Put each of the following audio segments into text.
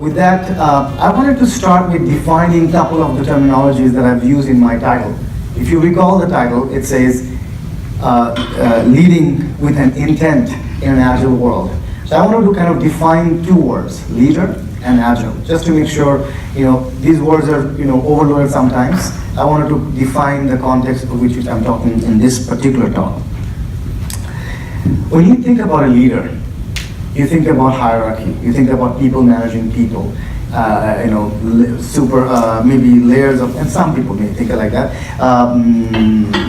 with that, I wanted to start with defining a couple of the terminologies that I've used in my title. If you recall the title, it says leading with an intent in an agile world. So I wanted to kind of define two words, leader and agile, just to make sure, these words are, overloaded sometimes. I wanted to define the context of which I'm talking in this particular talk. When you think about a leader, you think about hierarchy, you think about people managing people, maybe layers of, and some people may think like that,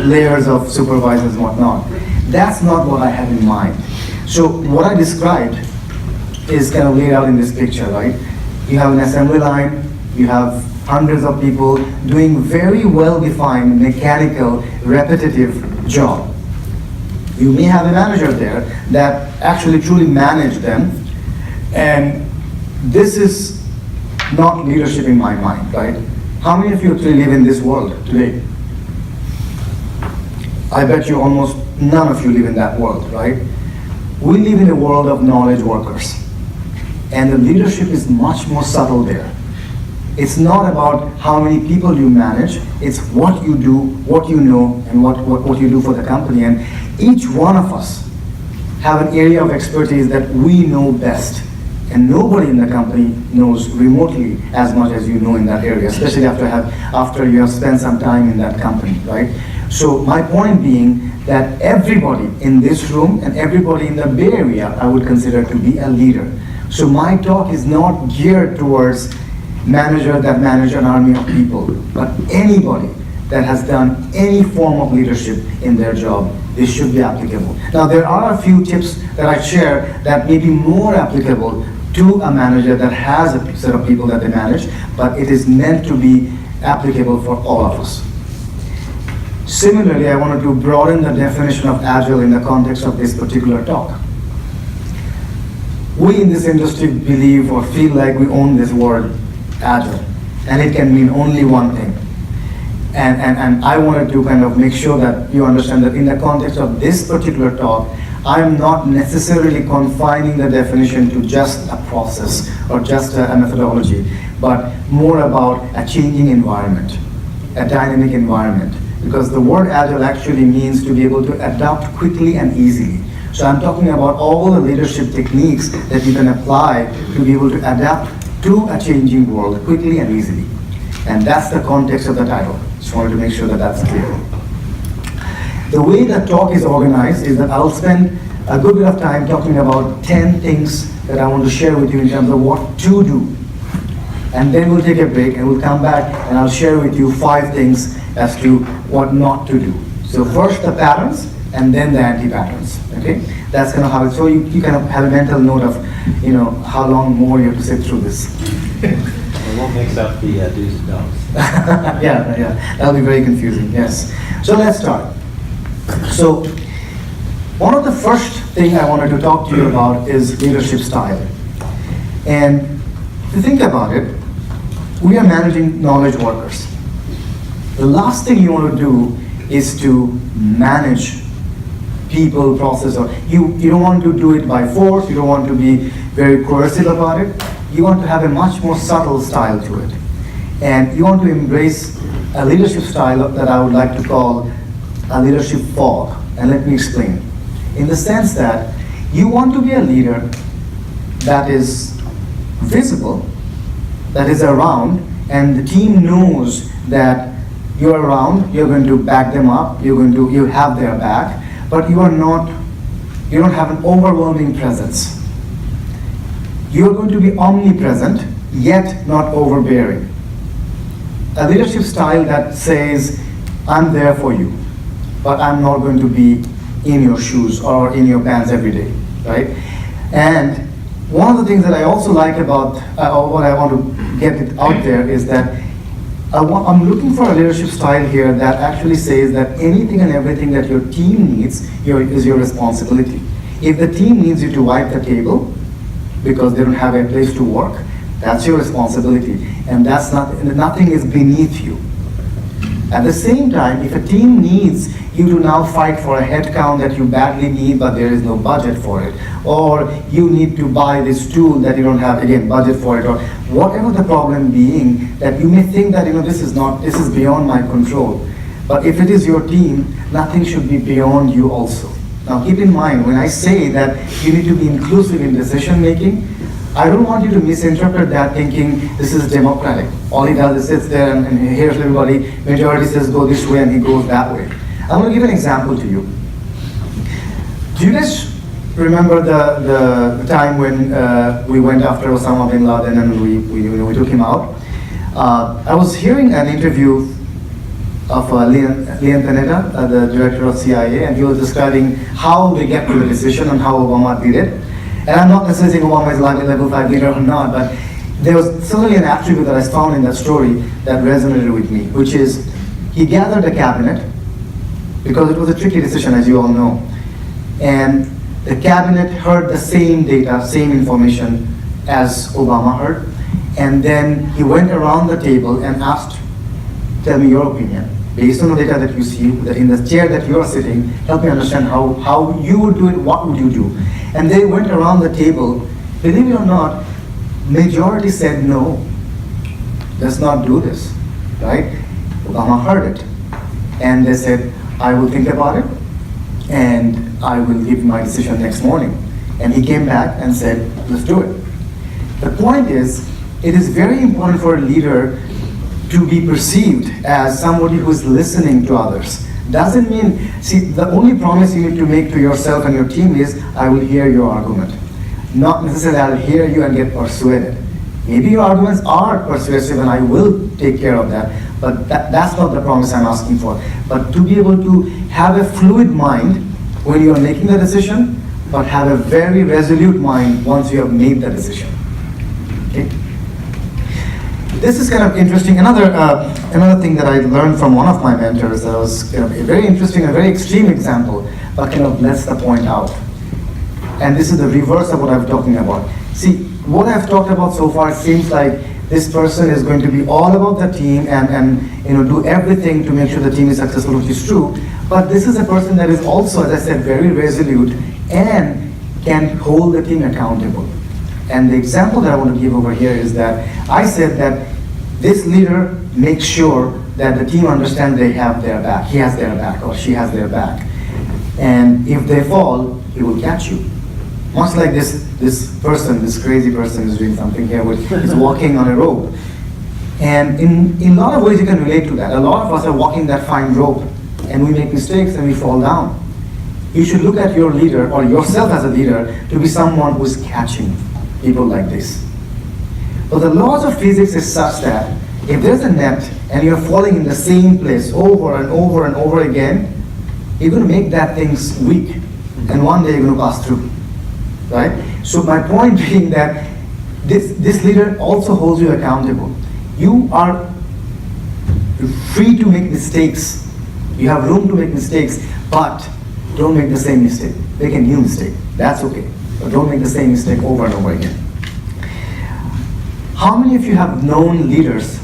layers of supervisors and whatnot. That's not what I have in mind. So what I described is kind of laid out in this picture, right? You have an assembly line, you have hundreds of people doing very well-defined, mechanical, repetitive job. You may have a manager there that actually truly manage them, and this is not leadership in my mind, right? How many of you actually live in this world today? I bet you almost none of you live in that world, right? We live in a world of knowledge workers, and the leadership is much more subtle there. It's not about how many people you manage, it's what you do, what you know, and what you do for the company. And each one of us have an area of expertise that we know best. And nobody in the company knows remotely as much as you know in that area, especially after you have spent some time in that company, right? So my point being that everybody in this room and everybody in the Bay Area, I would consider to be a leader. So my talk is not geared towards manager that manage an army of people, but anybody that has done any form of leadership in their job, this should be applicable. Now there are a few tips that I share that may be more applicable to a manager that has a set of people that they manage, but it is meant to be applicable for all of us. Similarly, I wanted to broaden the definition of Agile in the context of this particular talk. We in this industry believe or feel like we own this word Agile, and it can mean only one thing. And I wanted to kind of make sure that you understand that in the context of this particular talk, I am not necessarily confining the definition to just a process or just a methodology, but more about a changing environment, a dynamic environment. Because the word Agile actually means to be able to adapt quickly and easily. So I'm talking about all the leadership techniques that you can apply to be able to adapt to a changing world quickly and easily. And that's the context of the title. Just wanted to make sure that that's clear. The way the talk is organized is that I'll spend a good bit of time talking about 10 things that I want to share with you in terms of what to do. And then we'll take a break and we'll come back and I'll share with you 5 things as to what not to do. So first the patterns and then the anti-patterns, okay? That's kind of how it, so you kind of have a mental note of, how long more you have to sit through this. We won't mix up the do's and don'ts. yeah, that'll be very confusing, yes. So let's start. So one of the first thing I wanted to talk to you about is leadership style. And if you think about it, we are managing knowledge workers. The last thing you want to do is to manage people, process, or you don't want to do it by force, you don't want to be very coercive about it. You want to have a much more subtle style to it. And you want to embrace a leadership style that I would like to call a leadership fog. And let me explain. In the sense that you want to be a leader that is visible, that is around, and the team knows that you're around, you're going to back them up, you have their back, but you don't have an overwhelming presence. You're going to be omnipresent, yet not overbearing. A leadership style that says, I'm there for you, but I'm not going to be in your shoes or in your pants every day, right? And one of the things that I also like about, or what I want to get it out there is that I'm looking for a leadership style here that actually says that anything and everything that your team needs is your responsibility. If the team needs you to wipe the table because they don't have a place to work, that's your responsibility. And that's not, nothing is beneath you. At the same time, if a team needs you to now fight for a headcount that you badly need, but there is no budget for it, or you need to buy this tool that you don't have, again, budget for it, or whatever the problem being, that you may think that, this is beyond my control. But if it is your team, nothing should be beyond you also. Now keep in mind, when I say that you need to be inclusive in decision making, I don't want you to misinterpret that thinking this is democratic. All he does is sits there and hears everybody, majority says go this way and he goes that way. I'm going to give an example to you. Do you guys remember the time when we went after Osama bin Laden and we took him out? I was hearing an interview of Leon Panetta, the director of CIA, and he was describing how they get to the decision and how Obama did it. And I'm not necessarily saying Obama is like a level 5 leader or not, but there was certainly an attribute that I found in that story that resonated with me, which is he gathered a cabinet, because it was a tricky decision, as you all know. And the cabinet heard the same data, same information as Obama heard. And then he went around the table and asked, tell me your opinion. Based on the data that you see, in the chair that you're sitting, help me understand how you would do it, what would you do? And they went around the table. Believe it or not, majority said no, let's not do this, right? Obama heard it. And they said, I will think about it, and I will give my decision next morning. And he came back and said, let's do it. The point is, it is very important for a leader to be perceived as somebody who is listening to others. Doesn't mean, see, the only promise you need to make to yourself and your team is, I will hear your argument. Not necessarily I'll hear you and get persuaded. Maybe your arguments are persuasive and I will take care of that, but that's not the promise I'm asking for. But to be able to have a fluid mind when you're making the decision, but have a very resolute mind once you have made the decision. Okay? This is kind of interesting. Another thing that I learned from one of my mentors that was kind of a very interesting, a very extreme example, but kind of lets the point out. And this is the reverse of what I'm talking about. See, what I've talked about so far seems like this person is going to be all about the team and do everything to make sure the team is successful, which is true. But this is a person that is also, as I said, very resolute and can hold the team accountable. And the example that I want to give over here is that I said that this leader makes sure that the team understands they have their back. He has their back or she has their back. And if they fall, he will catch you. Much like this crazy person is doing something here, which is walking on a rope. And in a lot of ways you can relate to that. A lot of us are walking that fine rope and we make mistakes and we fall down. You should look at your leader or yourself as a leader to be someone who is catching people like this. But the laws of physics is such that if there's a net and you're falling in the same place over and over and over again, you're going to make that thing weak. And one day you're going to pass through. Right? So my point being that this leader also holds you accountable. You are free to make mistakes. You have room to make mistakes, but don't make the same mistake. Make a new mistake. That's okay. But don't make the same mistake over and over again. How many of you have known leaders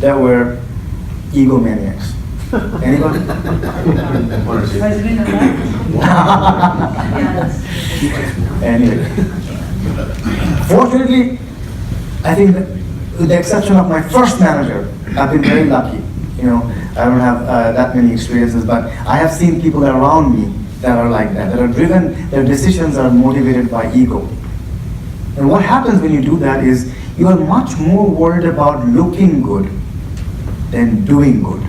that were egomaniacs? Anybody? President Obama? Anyway. Fortunately, I think that with the exception of my first manager, I've been very lucky. I don't have that many experiences, but I have seen people around me that are like that are driven, their decisions are motivated by ego. And what happens when you do that is you are much more worried about looking good than doing good.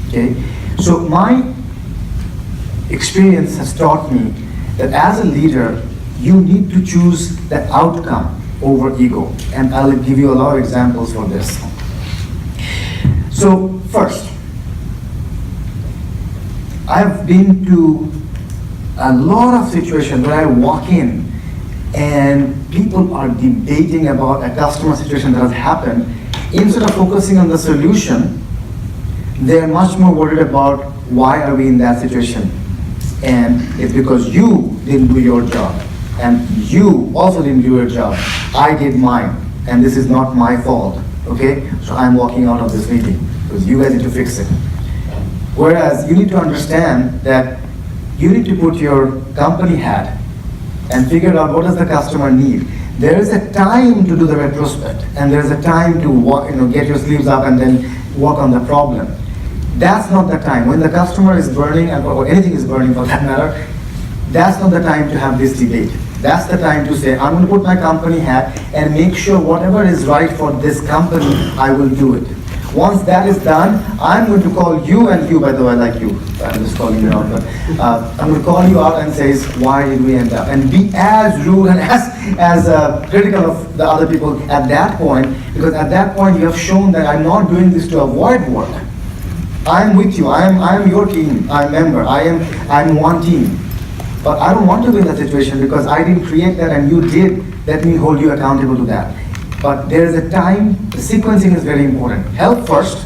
Okay? So my experience has taught me that as a leader, you need to choose the outcome over ego. And I'll give you a lot of examples for this. So first, I've been to a lot of situations where I walk in and people are debating about a customer situation that has happened. Instead of focusing on the solution, they're much more worried about why are we in that situation. And it's because you didn't do your job. And you also didn't do your job. I did mine. And this is not my fault. Okay? So I'm walking out of this meeting. because you guys need to fix it. Whereas you need to understand that you need to put your company hat and figure out what does the customer need. There is a time to do the retrospect, and there is a time to get your sleeves up and then work on the problem. That's not the time. When the customer is burning, or anything is burning for that matter, that's not the time to have this debate. That's the time to say, I'm going to put my company hat and make sure whatever is right for this company, I will do it. Once that is done, I'm going to call you, and you, by the way, I like you. I'm just calling you out, but I'm going to call you out and say, why did we end up? And be as rude and as critical of the other people at that point, because at that point you have shown that I'm not doing this to avoid work. I'm with you. I'm your team. I'm member. I'm one team. But I don't want to be in that situation because I didn't create that and you did. Let me hold you accountable to that. But there is a time, the sequencing is very important. Help first,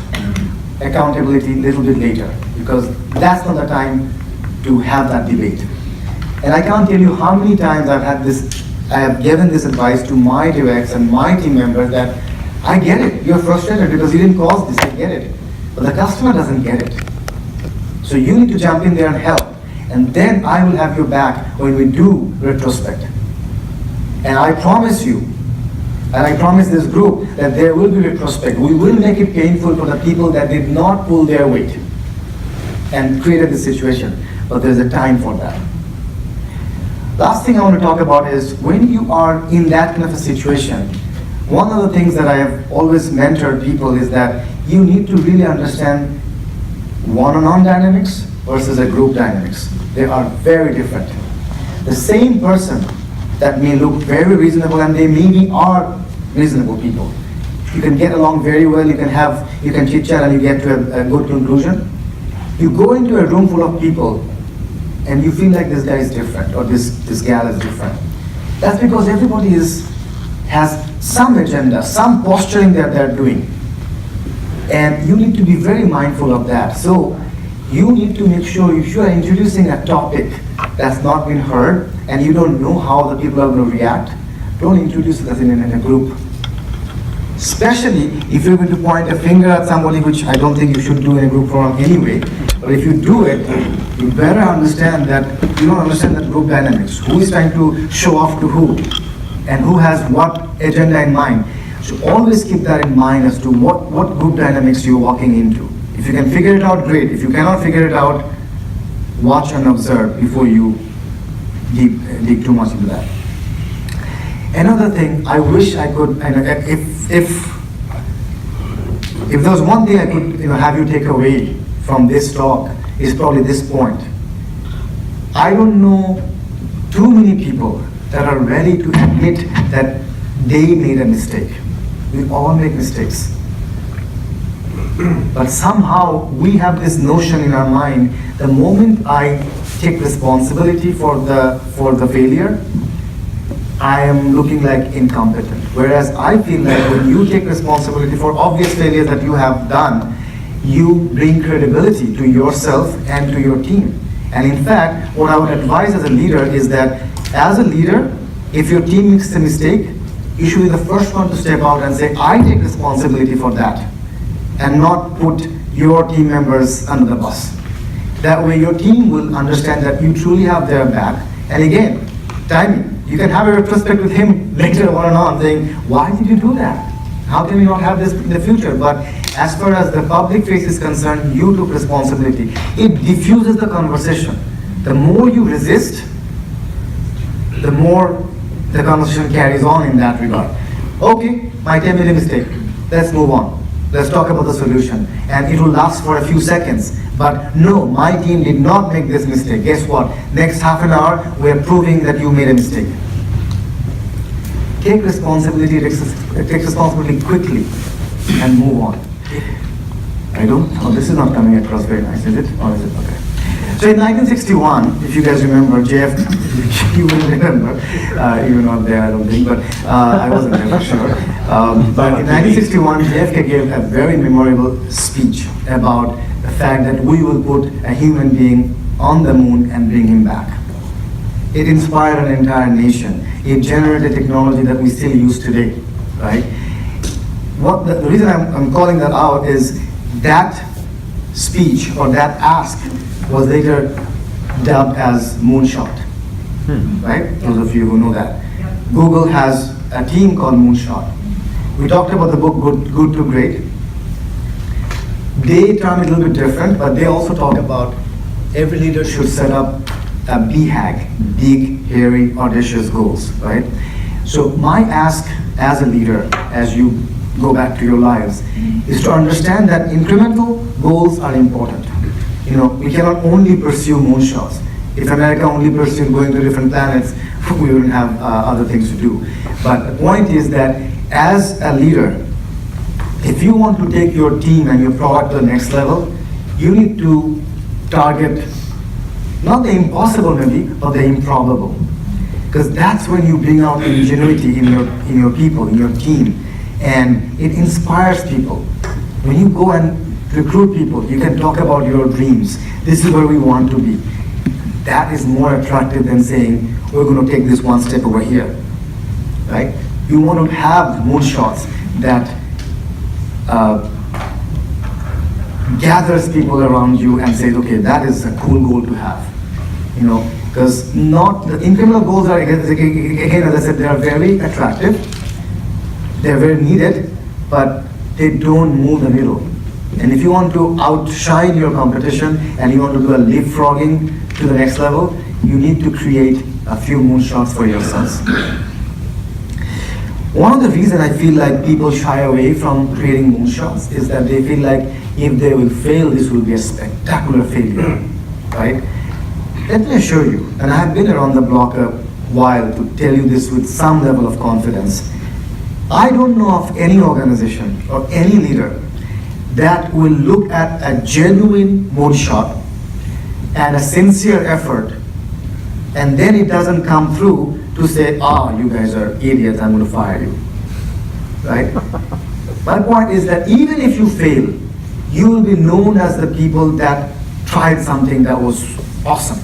accountability a little bit later, because that's not the time to have that debate. And I can't tell you how many times I have given this advice to my directs and my team members that I get it, you're frustrated because you didn't cause this, I get it. But the customer doesn't get it. So you need to jump in there and help. And then I will have your back when we do retrospect. And I promise you, and I promise this group that there will be retrospect. We will make it painful for the people that did not pull their weight and created this situation. But there's a time for that. Last thing I want to talk about is when you are in that kind of a situation, one of the things that I have always mentored people is that you need to really understand one-on-one dynamics versus a group dynamics. They are very different. The same person that may look very reasonable, and they maybe are reasonable people. You can get along very well, you can chit chat and you get to a good conclusion. You go into a room full of people and you feel like this guy is different or this gal is different. That's because everybody has some agenda, some posturing that they're doing. And you need to be very mindful of that. So you need to make sure if you are introducing a topic that's not been heard and you don't know how the people are going to react, don't introduce it as in a group. Especially if you're going to point a finger at somebody, which I don't think you should do in a group forum anyway. But if you do it, you better understand that you don't understand that group dynamics. Who is trying to show off to who? And who has what agenda in mind? So always keep that in mind as to what group dynamics you're walking into. If you can figure it out, great. If you cannot figure it out, watch and observe before you dig too much into that. Another thing, I wish I could, and if there was one thing I could have you take away from this talk, is probably this point. I don't know too many people that are ready to admit that they made a mistake. We all make mistakes. But somehow we have this notion in our mind, the moment I take responsibility for the failure, I am looking like incompetent. Whereas I feel like when you take responsibility for obvious failures that you have done, you bring credibility to yourself and to your team. And in fact, what I would advise as a leader is that as a leader, if your team makes a mistake, you should be the first one to step out and say, I take responsibility for that, and not put your team members under the bus. That way your team will understand that you truly have their back. And again, timing. You can have a retrospect with him later on saying, why did you do that? How can we not have this in the future? But as far as the public face is concerned, you took responsibility. It diffuses the conversation. The more you resist, the more the conversation carries on in that regard. Okay, my team made a mistake. Let's move on. Let's talk about the solution. And it will last for a few seconds. But no, my team did not make this mistake. Guess what? Next half an hour, we're proving that you made a mistake. Take responsibility quickly and move on. This is not coming across very nice, is it? Or is it? Okay. So in 1961, if you guys remember, you will remember, you were not there, I don't think, but I wasn't there for sure. But in 1961, JFK gave a very memorable speech about the fact that we will put a human being on the moon and bring him back. It inspired an entire nation. It generated technology that we still use today, right? The reason I'm calling that out is that speech or that ask was later dubbed as moonshot, right? Those of you who know that. Google has a team called Moonshot. We talked about the book Good to Great. They term it a little bit different, but they also talk about every leader should set up a BHAG, big, hairy, audacious goals, right? So my ask as a leader, as you go back to your lives, is to understand that incremental goals are important. You know, we cannot only pursue moonshots. If America only pursued going to different planets, we wouldn't have other things to do. But the point is that as a leader, if you want to take your team and your product to the next level, you need to target not the impossible maybe, but the improbable. Because that's when you bring out ingenuity in your people, in your team, and it inspires people. When you go and recruit people, you can talk about your dreams. This is where we want to be. That is more attractive than saying, we're going to take this one step over here, right? You want to have moonshots that gathers people around you and says, okay, that is a cool goal to have, you know, because not the incremental goals are, again, as I said, they are very attractive, they're very needed, but they don't move the needle. And if you want to outshine your competition and you want to do a leapfrogging to the next level, you need to create a few moonshots for yourselves. One of the reasons I feel like people shy away from creating moonshots is that they feel like if they will fail, this will be a spectacular failure, right? Let me assure you, and I have been around the block a while to tell you this with some level of confidence, I don't know of any organization or any leader that will look at a genuine moonshot and a sincere effort, and then it doesn't come through to say, you guys are idiots, I'm going to fire you, right? My point is that even if you fail, you will be known as the people that tried something that was awesome.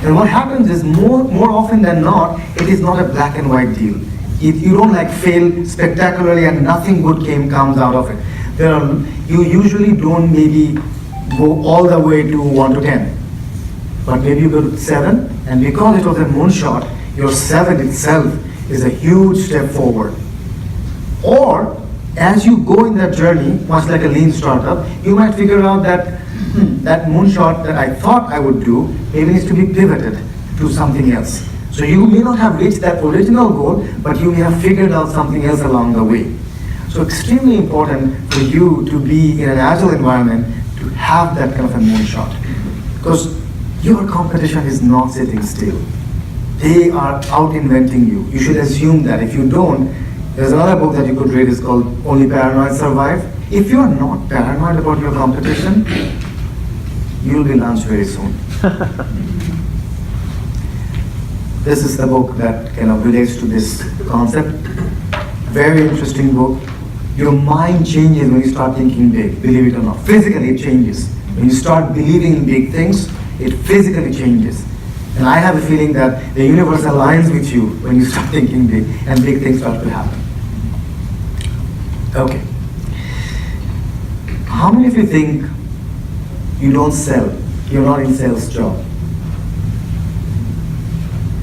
And what happens is more often than not, it is not a black and white deal. If you don't like fail spectacularly and nothing good comes out of it. You usually don't maybe go all the way to 1 to 10, but maybe you go to 7, and because it was a moonshot, your 7 itself is a huge step forward. Or as you go in that journey, much like a lean startup, you might figure out that that moonshot that I thought I would do maybe needs to be pivoted to something else. So you may not have reached that original goal, but you may have figured out something else along the way. So extremely important for you to be in an agile environment to have that kind of a moonshot. Because your competition is not sitting still. They are out inventing you. You should assume that. If you don't, there's another book that you could read, is called Only Paranoid Survive. If you're not paranoid about your competition, you'll be launched very soon. This is the book that kind of relates to this concept. Very interesting book. Your mind changes when you start thinking big, believe it or not. Physically it changes. When you start believing in big things, it physically changes. And I have a feeling that the universe aligns with you when you start thinking big, and big things start to happen. Okay. How many of you think you don't sell? You're not in sales job?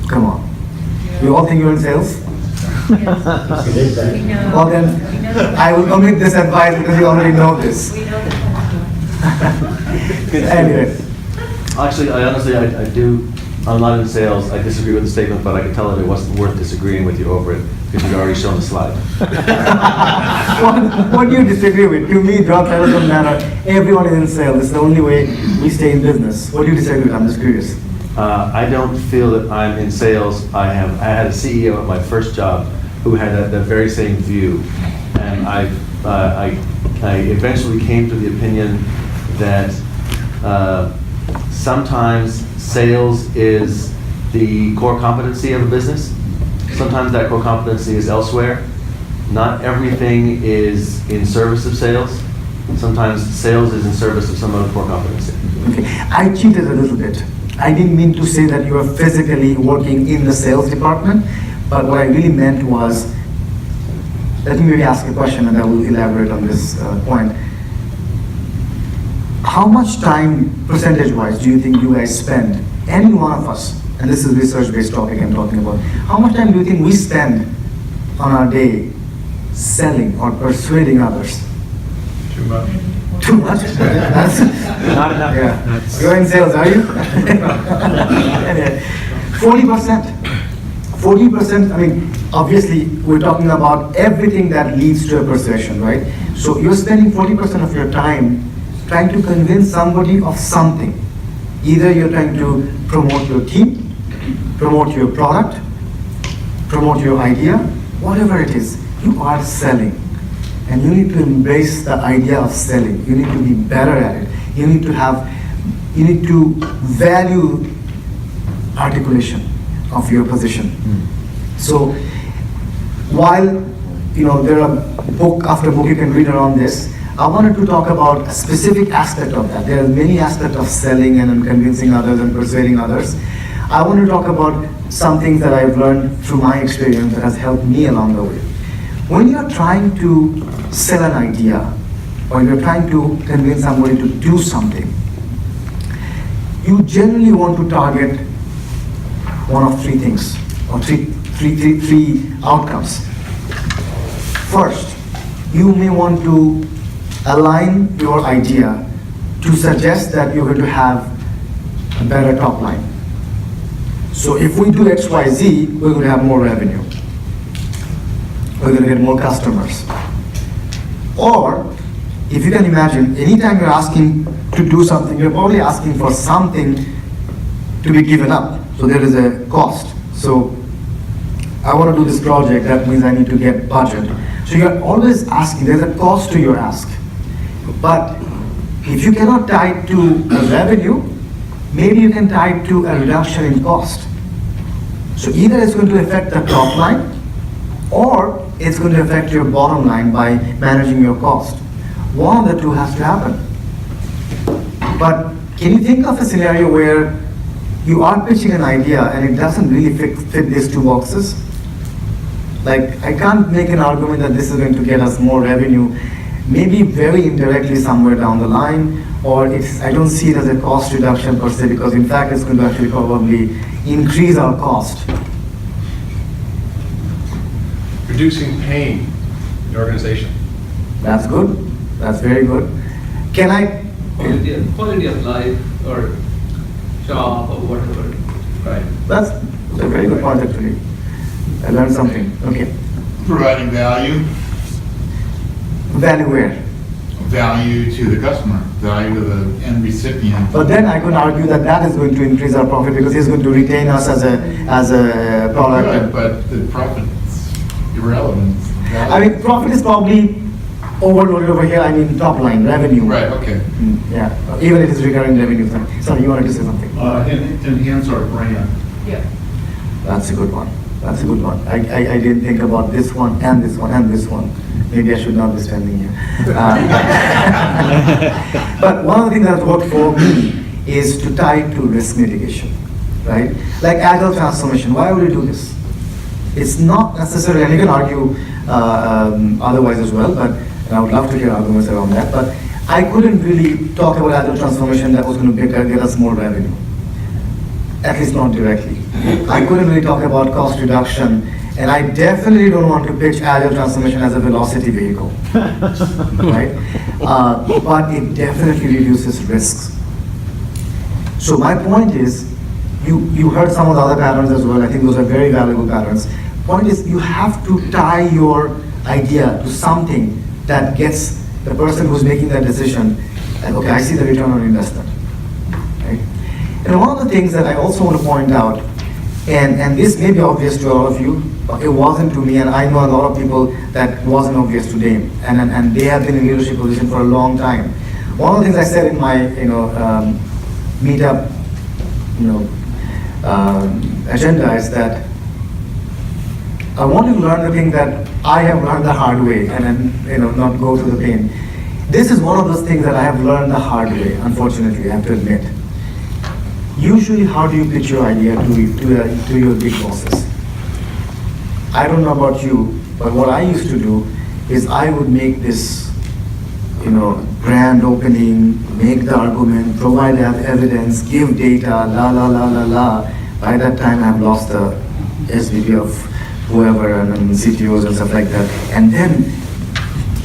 Come on. You all think you're in sales? Yes. Well then, I will omit this advice because you already know this. We know that. Anyway. Actually, I do. I'm not in sales. I disagree with the statement, but I could tell that it wasn't worth disagreeing with you over it because you'd already shown the slide. What do you disagree with? To me, job title doesn't matter. Everyone is in sales. It's the only way we stay in business. What do you disagree with? I'm just curious. I don't feel that I'm in sales. I had a CEO at my first job who had that very same view, and I eventually came to the opinion that sometimes sales is the core competency of a business. Sometimes that core competency is elsewhere. Not everything is in service of sales. Sometimes sales is in service of some other core competency. Okay, I cheated a little bit. I didn't mean to say that you are physically working in the sales department, but what I really meant was, let me maybe ask a question and I will elaborate on this point. how much time, percentage-wise, do you think you guys spend, any one of us, and this is research-based topic I'm talking about, how much time do you think we spend on our day selling or persuading others? Too much. Too much? That's, Not enough. yeah. You're in sales, are you? 40%. 40%, I mean, obviously, we're talking about everything that leads to a persuasion, right? So you're spending 40% of your time trying to convince somebody of something. Either you're trying to promote your team, promote your product, promote your idea, whatever it is, you are selling. And you need to embrace the idea of selling. You need to be better at it. You need to value articulation of your position. So while there are book after book you can read around this, I wanted to talk about a specific aspect of that. There are many aspects of selling and convincing others and persuading others. I want to talk about some things that I've learned through my experience that has helped me along the way. When you're trying to sell an idea or you're trying to convince somebody to do something, you generally want to target one of three things or three outcomes. First, you may want to align your idea to suggest that you're going to have a better top line. So if we do X, Y, Z, we're going to have more revenue. We're going to get more customers. Or, if you can imagine, anytime you're asking to do something, you're probably asking for something to be given up. So there is a cost. So I want to do this project, that means I need to get budget. So you're always asking, there's a cost to your ask. But if you cannot tie it to a revenue, maybe you can tie it to a reduction in cost. So either it's going to affect the top line, or it's going to affect your bottom line by managing your cost. One of the two has to happen. But can you think of a scenario where you are pitching an idea and it doesn't really fit these two boxes? Like, I can't make an argument that this is going to get us more revenue, maybe very indirectly somewhere down the line, or I don't see it as a cost reduction per se, because in fact it's going to actually probably increase our cost. Reducing pain in the organization. That's good. That's very good. Can I? Quality of life or job or whatever, right? That's a very good point actually. I learned something. Okay. Providing value, Value where? value to the customer, value to the end recipient. But then I could argue that that is going to increase our profit because he's going to retain us as a product. Right, but the profit's irrelevant. I mean, profit is probably overloaded over here. I mean, top line revenue. Right, okay. Yeah, even if it's recurring revenue. Sorry, you wanted to say something? Enhance our brand. Yeah. That's a good one. That's a good one. I didn't think about this one and this one and this one. Maybe I should not be spending here. But one of the things that worked for me is to tie it to risk mitigation, right? Like agile transformation. Why would we do this? It's not necessarily, and you can argue otherwise as well, but and I would love to hear arguments around that. But I couldn't really talk about agile transformation that was going to get us more revenue. At least not directly. I couldn't really talk about cost reduction, and I definitely don't want to pitch agile transformation as a velocity vehicle, right? But it definitely reduces risks. So my point is, you heard some of the other patterns as well. I think those are very valuable patterns. Point is, you have to tie your idea to something that gets the person who's making that decision, and okay, I see the return on investment. Right? And one of the things that I also want to point out, and this may be obvious to all of you, but it wasn't to me, and I know a lot of people that wasn't obvious to them, and they have been in leadership position for a long time. One of the things I said in my meetup agenda is that I want to learn the thing that I have learned the hard way, and then not go through the pain. This is one of those things that I have learned the hard way, unfortunately, I have to admit. Usually, how do you pitch your idea to your big bosses? I don't know about you, but what I used to do is I would make this grand opening, make the argument, provide evidence, give data, la la la la la. By that time, I've lost the SVP of whoever and CTOs and stuff like that. And then,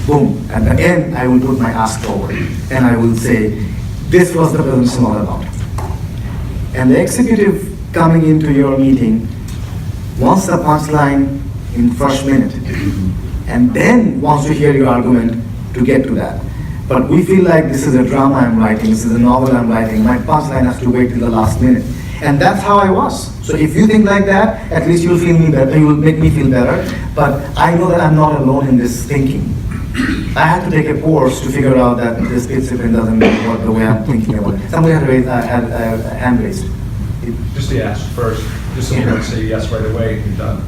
boom, at the end, I will put my ask forward and I will say, this was the presentation all about. And the executive coming into your meeting wants the punchline in first minute and then wants to hear your argument to get to that. But we feel like this is a drama I'm writing, this is a novel I'm writing, my punchline has to wait till the last minute. And that's how I was. So if you think like that, at least you'll feel me better, you will make me feel better. But I know that I'm not alone in this thinking. I had to take a course to figure out that this discipline doesn't work the way I'm thinking about it. Somebody had raised, had a hand raised. Just to ask first, just so you don't say yes right away and you're done.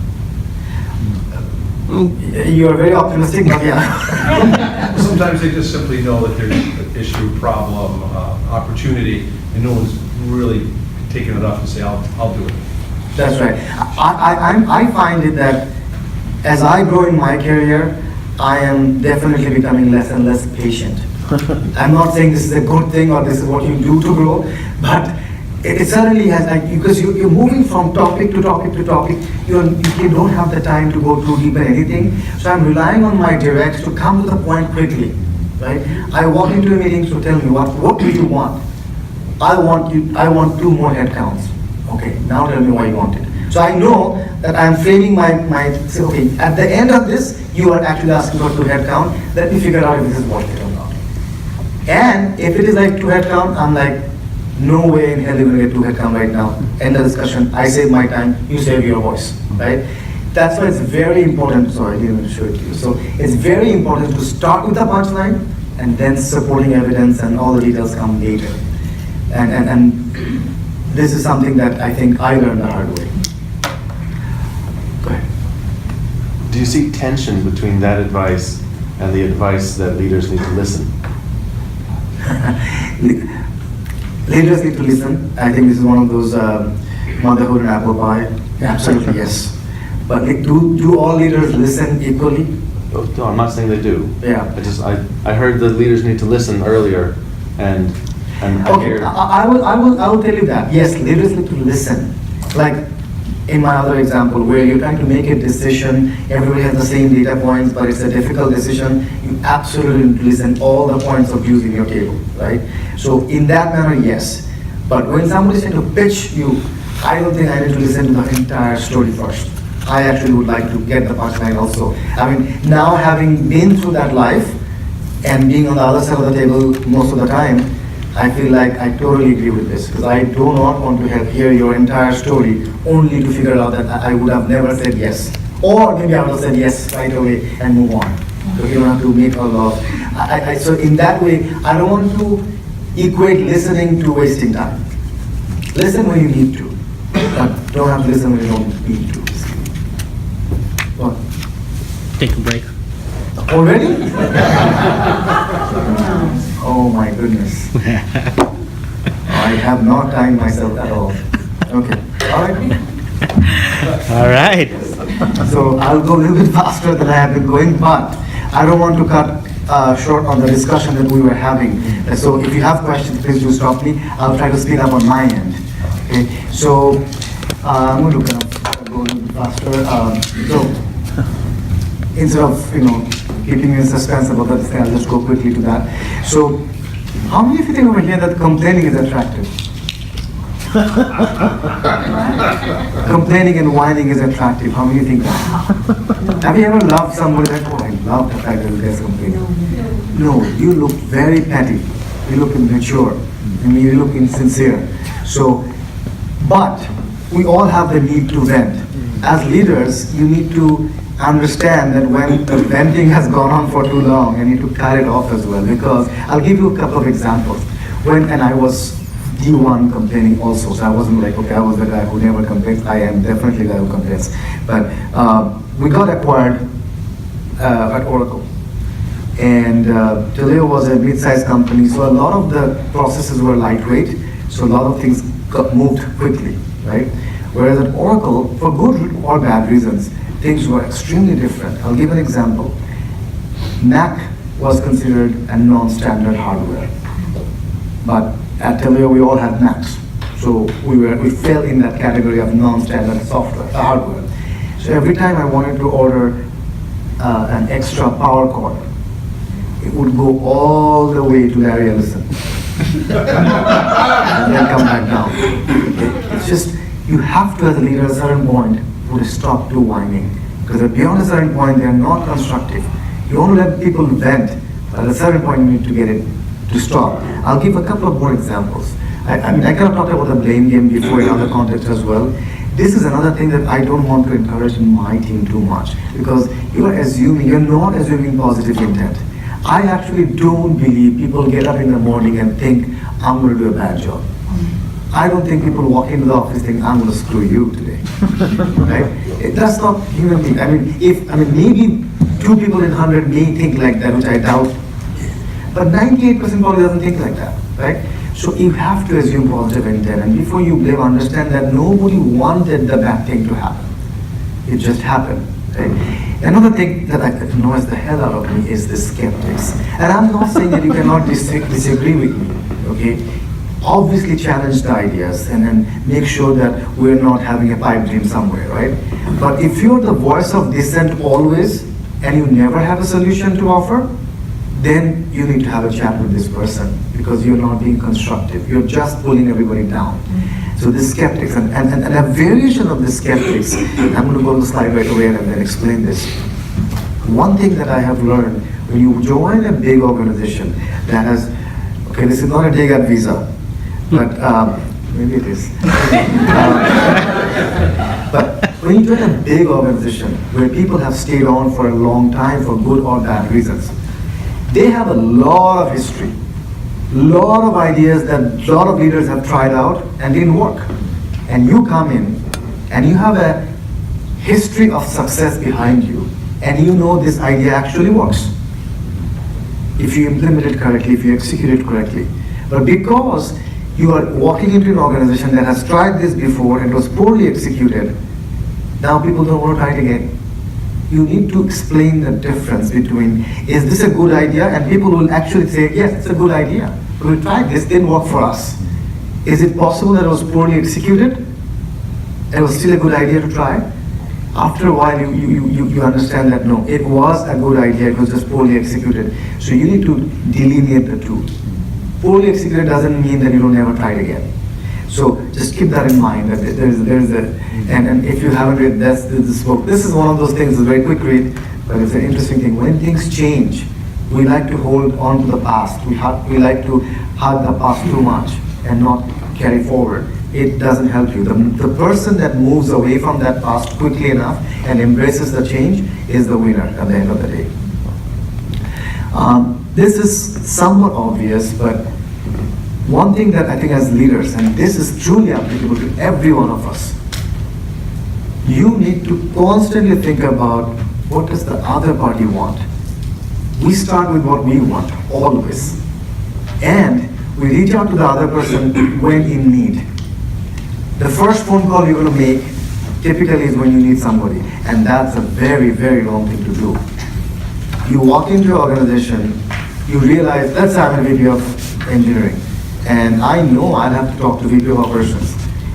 You're very optimistic, but yeah. Sometimes they just simply know that there's an issue, problem, opportunity, and no one's really taking it up and say, I'll do it. That's right. I find it that as I grow in my career, I am definitely becoming less and less patient. I'm not saying this is a good thing or this is what you do to grow, but it certainly has, like, because you're moving from topic to topic to topic, you don't have the time to go too deep in anything. So I'm relying on my directs to come to the point quickly, right? I walk into a meeting to tell me what do you want? I want 2 more headcounts. Okay, now tell me why you want it. So I know that I'm framing say, okay, at the end of this, you are actually asking for 2 headcount. Let me figure out if this is worth it or not. And if it is like 2 headcount, I'm like, no way in hell you're going to get 2 headcount right now. End of discussion. I save my time. You save your voice, right? That's why it's very important. Sorry, I didn't even show it to you. So it's very important to start with the punchline and then supporting evidence and all the details come later. And this is something that I think I learned the hard way. Go ahead. Do you see tension between that advice and the advice that leaders need to listen? Leaders need to listen. I think this is one of those motherhood and apple pie. Absolutely, yes. But do all leaders listen equally? No, I'm not saying they do. Yeah. I heard the leaders need to listen earlier, and I Okay, hear. I will tell you that. Yes, leaders need to listen. Like in my other example, where you're trying to make a decision, everybody has the same data points, but it's a difficult decision. You absolutely need to listen all the points of views in your table, right? So in that manner, yes. But when somebody's trying to pitch you, I don't think I need to listen to the entire story first. I actually would like to get the punchline also. I mean, now having been through that life and being on the other side of the table most of the time, I feel like I totally agree with this, because I do not want to hear your entire story only to figure out that I would have never said yes. Or maybe I would have said yes right away and move on. So you don't have to make a lot. So in that way, I don't want to equate listening to wasting time. Listen when you need to, but don't have to listen when you don't need to. What? Take a break. Already? Oh my goodness. I have not timed myself at all. Okay, all right. All right. So I'll go a little bit faster than I have been going, but I don't want to cut short on the discussion that we were having. So if you have questions, please do stop me. I'll try to speed up on my end. Okay, so I'm going to go a little bit faster. So instead of keeping you in suspense about that thing, I'll just go quickly to that. So how many of you think over here that complaining is attractive? Complaining and whining is attractive. How many think that? Have you ever loved somebody that, oh, I love the fact that you guys complaining? No, you look very petty. You look immature. And you look insincere. So, but we all have the need to vent. As leaders, you need to understand that when the venting has gone on for too long, you need to cut it off as well. Because I'll give you a couple of examples. And I was D1 complaining also, so I wasn't like, okay, I was the guy who never complains. I am definitely the guy who complains. But we got acquired at Oracle. And Taleo was a mid-sized company, so a lot of the processes were lightweight, so a lot of things got moved quickly, right? Whereas at Oracle, for good or bad reasons, things were extremely different. I'll give an example. Mac was considered a non-standard hardware. But at Teleo, we all had Macs. So we fell in that category of non-standard software, hardware. So every time I wanted to order an extra power cord, it would go all the way to Larry Ellison. And then come back down. It's just, you have to, as a leader, at a certain point, to stop to whining. Because beyond a certain point, they are not constructive. You want to let people vent, but at a certain point, you need to get it to stop. I'll give a couple of more examples. I kind of talked about the blame game before in other contexts as well. This is another thing that I don't want to encourage in my team too much, because you're not assuming positive intent. I actually don't believe people get up in the morning and think, I'm going to do a bad job. I don't think people walk into the office think, I'm going to screw you today. Right? That's not human being. Maybe 2 people in 100 may think like that, which I doubt. But 98% probably doesn't think like that, right? So you have to assume positive intent, and before you blame, understand that nobody wanted the bad thing to happen. It just happened, right? Another thing that annoys the hell out of me is the skeptics. And I'm not saying that you cannot disagree with me, okay? Obviously challenge the ideas and then make sure that we're not having a pipe dream somewhere, right? But if you're the voice of dissent always, and you never have a solution to offer, then you need to have a chat with this person, because you're not being constructive. You're just pulling everybody down. So the skeptics, and a variation of the skeptics, I'm going to go to the slide right away and then explain this. One thing that I have learned, when you join a big organization that has, okay, this is not a dig at Visa, but maybe it is. But when you join a big organization where people have stayed on for a long time for good or bad reasons, they have a lot of history, lot of ideas that a lot of leaders have tried out and didn't work. And you come in and you have a history of success behind you, and you know this idea actually works if you implement it correctly, if you execute it correctly. But because you are walking into an organization that has tried this before and was poorly executed, now people don't want to try it again. You need to explain the difference between, is this a good idea? And people will actually say, yes, it's a good idea. We tried this, didn't work for us. Is it possible that it was poorly executed? And it was still a good idea to try? After a while, you understand that no, it was a good idea, it was just poorly executed. So you need to delineate the two. Poorly executed doesn't mean that you don't ever try it again. So just keep that in mind, that and if you haven't read this book, this is one of those things, it's a very quick read, but it's an interesting thing. When things change, we like to hold on to the past. We like to hug the past too much and not carry forward. It doesn't help you. The person that moves away from that past quickly enough and embraces the change is the winner at the end of the day. This is somewhat obvious, but one thing that I think as leaders, and this is truly applicable to every one of us, you need to constantly think about what does the other party want. We start with what we want, always. And we reach out to the other person when in need. The first phone call you're going to make typically is when you need somebody, and that's a very, very wrong thing to do. You walk into your organization, you realize, let's say I'm a VP of engineering, and I know I'll have to talk to VP of operations.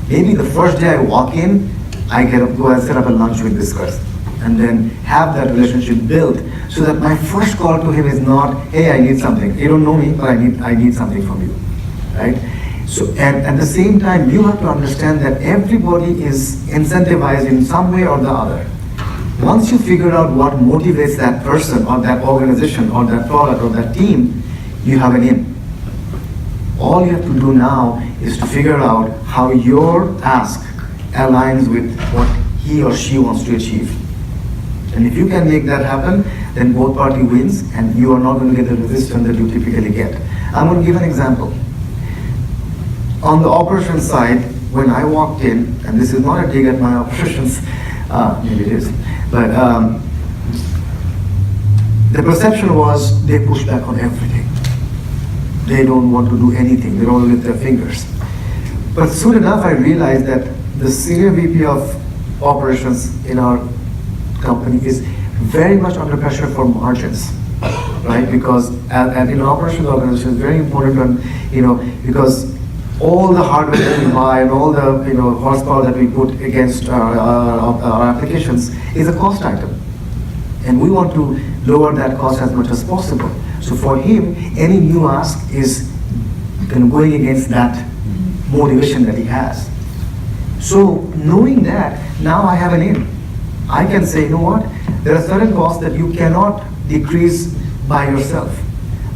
Maybe the first day I walk in, I go and set up a lunch with this person, and then have that relationship built, so that my first call to him is not, hey, I need something. You don't know me, but I need something from you, right? So, and at the same time, you have to understand that everybody is incentivized in some way or the other. Once you figure out what motivates that person or that organization or that product or that team, you have an in. All you have to do now is to figure out how your ask aligns with what he or she wants to achieve. And if you can make that happen, then both party wins, and you are not going to get the resistance that you typically get. I'm going to give an example. On the operations side, when I walked in, and this is not a dig at my operations, maybe it is, but the perception was they push back on everything. They don't want to do anything. They don't lift their fingers. But soon enough, I realized that the senior VP of operations in our company is very much under pressure for margins. right? Because at in operations organization, it's very important to, because all the hardware that we buy and all the, horsepower that we put against our applications is a cost item. And we want to lower that cost as much as possible. So for him, any new ask is going against that motivation that he has. So knowing that, now I have an in. I can say, you know what, there are certain costs that you cannot decrease by yourself.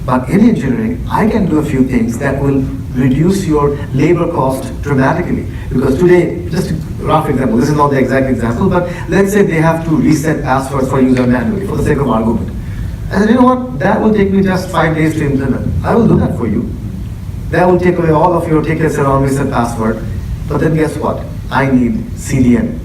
But in engineering, I can do a few things that will reduce your labor cost dramatically. Because today, just a rough example, this is not the exact example, but let's say they have to reset passwords for user manually for the sake of argument. I said, you know what, that will take me just 5 days to implement. I will do that for you. That will take away all of your tickets around reset password. But then guess what? I need CDN.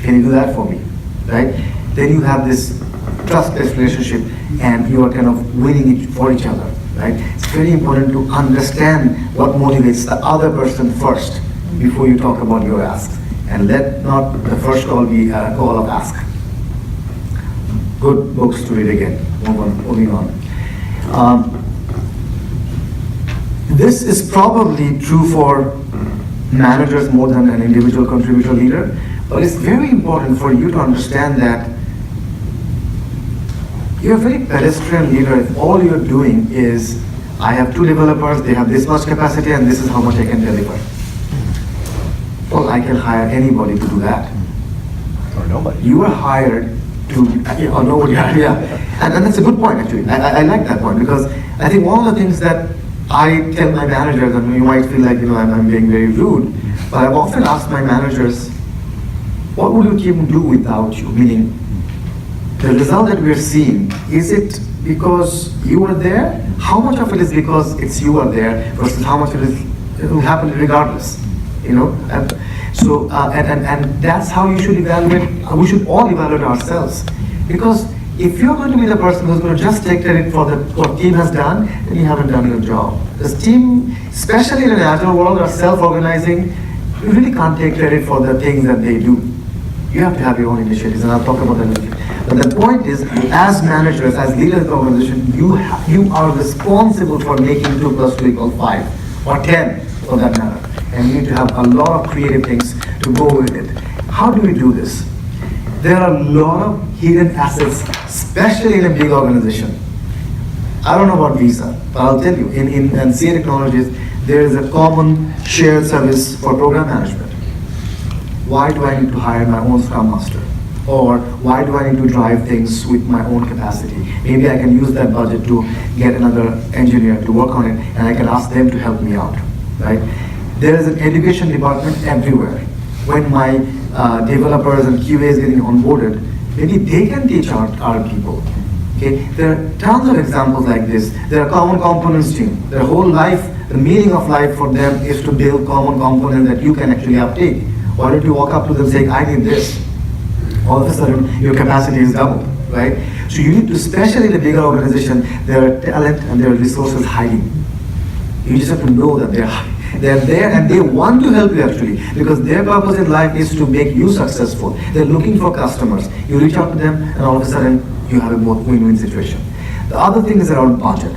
Can you do that for me? Right? Then you have this trust-based relationship and you are kind of winning it for each other. Right? It's very important to understand what motivates the other person first before you talk about your asks. And let not the first call be a call of ask. Good books to read again. Moving on. This is probably true for managers more than an individual contributor leader, but it's very important for you to understand that you're a very pedestrian leader if all you're doing is, I have 2 developers, they have this much capacity, and this is how much I can deliver. Well, I can hire anybody to do that. Or nobody. You are hired to, or nobody, yeah. And that's a good point, actually. I like that point, because I think one of the things that I tell my managers, and you might feel like, I'm being very rude, but I've often asked my managers, what would your team do without you? Meaning, the result that we're seeing, is it because you were there? How much of it is because it's you are there versus how much it will happen regardless? And that's how you should evaluate, we should all evaluate ourselves. Because if you're going to be the person who's going to just take credit for what team has done, then you haven't done your job. This team, especially in an agile world, are self-organizing. You really can't take credit for the things that they do. You have to have your own initiatives, and I'll talk about that later. But the point is, as managers, as leaders of the organization, you are responsible for making 2 + 2 = 5, or 10 for that matter. And you need to have a lot of creative things to go with it. How do we do this? There are a lot of hidden assets, especially in a big organization. I don't know about Visa, but I'll tell you, in CA Technologies, there is a common shared service for program management. Why do I need to hire my own Scrum Master? Or why do I need to drive things with my own capacity? Maybe I can use that budget to get another engineer to work on it, and I can ask them to help me out, right? There is an education department everywhere. When my developers and QAs getting onboarded, maybe they can teach our people. Okay, there are tons of examples like this. There are common components team. Their whole life, the meaning of life for them is to build common components that you can actually uptake. Why don't you walk up to them saying, I need this? All of a sudden, your capacity is doubled, right? So you need to, especially in a bigger organization, there are talent and there are resources hiding. You just have to know that they're there and they want to help you actually, because their purpose in life is to make you successful. They're looking for customers. You reach out to them and all of a sudden you have a win-win situation. The other thing is around budget.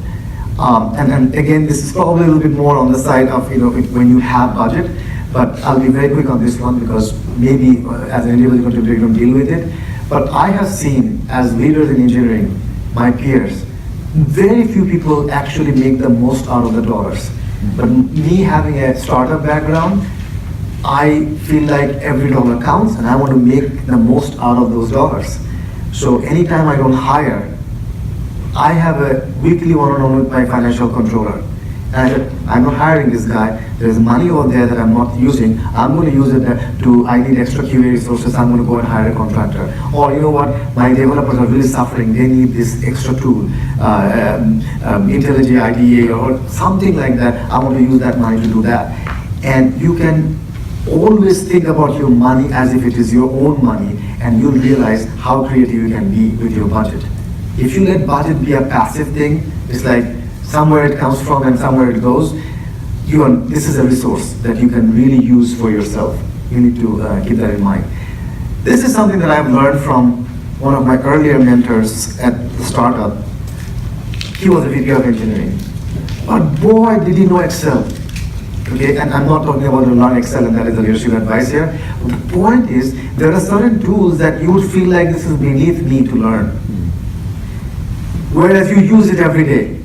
And again, this is probably a little bit more on the side of when you have budget, but I'll be very quick on this one because maybe as an individual contributor you don't deal with it. But I have seen as leaders in engineering, my peers, very few people actually make the most out of the dollars. But me having a startup background, I feel like every dollar counts and I want to make the most out of those dollars. So anytime I don't hire, I have a weekly one-on-one with my financial controller. And I said, I'm not hiring this guy. There's money over there that I'm not using. I'm going to use it I need extra QA resources. I'm going to go and hire a contractor. Or you know what, my developers are really suffering. They need this extra tool, IntelliJ IDEA or something like that. I want to use that money to do that. And you can always think about your money as if it is your own money, and you'll realize how creative you can be with your budget. If you let budget be a passive thing, it's like somewhere it comes from and somewhere it goes, this is a resource that you can really use for yourself. You need to keep that in mind. This is something that I've learned from one of my earlier mentors at the startup. He was a VP of engineering. But boy, did he know Excel. Okay, and I'm not talking about learn Excel, and that is the leadership advice here. But the point is, there are certain tools that you would feel like this is beneath me to learn. Whereas you use it every day.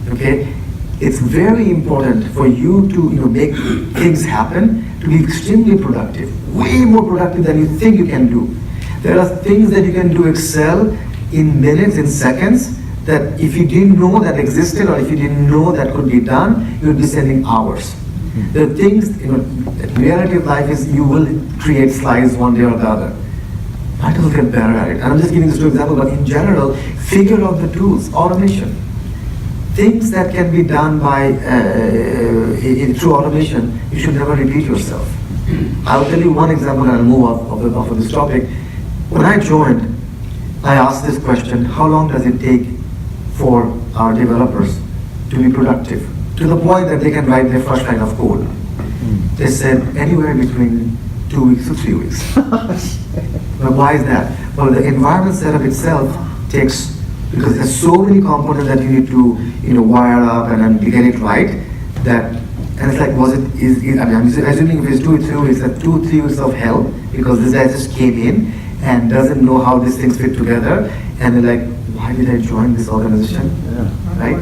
Okay, it's very important for you to make things happen, to be extremely productive, way more productive than you think you can do. There are things that you can do Excel in minutes, in seconds, that if you didn't know that existed or if you didn't know that could be done, you would be spending hours. There are things, the reality of life is you will create slides one day or the other. I will get better at it. And I'm just giving this two examples, but in general, figure out the tools, automation. Things that can be done by through automation, you should never repeat yourself. I'll tell you one example and I'll move off of this topic. When I joined, I asked this question, how long does it take for our developers to be productive? To the point that they can write their first line of code. They said anywhere between 2 weeks to 3 weeks. Now why is that? Well, the environment setup itself takes, because there's so many components that you need to wire up and then get it right, that, and it's like, I'm assuming if it's 2 or 3 weeks, that 2 or 3 weeks of hell, because this guy just came in and doesn't know how these things fit together, and they're like, why did I join this organization? Right?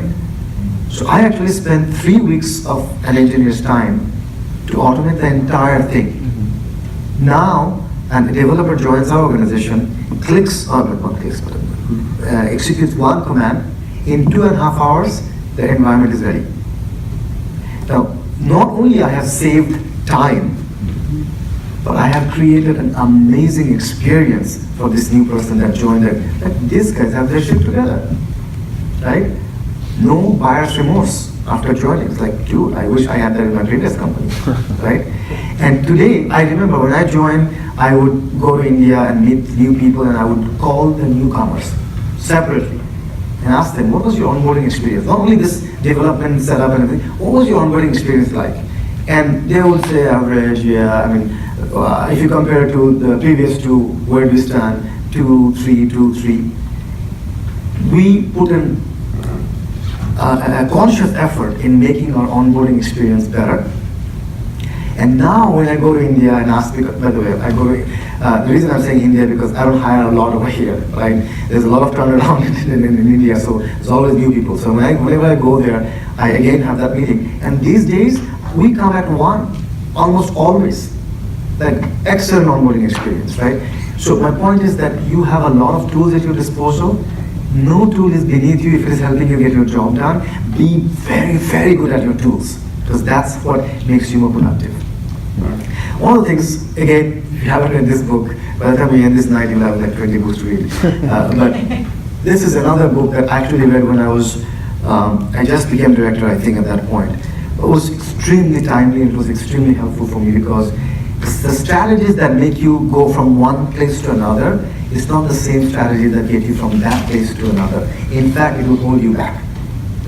So I actually spent 3 weeks of an engineer's time to automate the entire thing. Now, and a developer joins our organization, executes one command, in 2.5 hours, the environment is ready. Now, not only I have saved time, but I have created an amazing experience for this new person that joined it. That these guys have their shit together, right? No buyer's remorse after joining. It's like, dude, I wish I had that in my previous company, right? And today, I remember when I joined, I would go to India and meet new people, and I would call the newcomers separately and ask them, what was your onboarding experience? Not only this development setup and everything, what was your onboarding experience like? And they would say average, yeah, I mean, if you compare to the previous two, where do we stand? 2, 3, 2, 3. We put in a conscious effort in making our onboarding experience better. And now when I go to India and ask, by the way, I go to, the reason I'm saying India because I don't hire a lot over here, right? There's a lot of turnaround in India, so there's always new people. So whenever I go there, I again have that meeting. And these days, we come at 1, almost always. Like excellent onboarding experience, right? So my point is that you have a lot of tools at your disposal. No tool is beneath you if it is helping you get your job done. Be very, very good at your tools, because that's what makes you more productive. One of the things, again, if you haven't read this book, by the time we end this night, you'll have like 20 books to read. But this is another book that I actually read when I just became director, I think, at that point. It was extremely timely, and it was extremely helpful for me because the strategies that make you go from one place to another is not the same strategy that get you from that place to another. In fact, it will hold you back.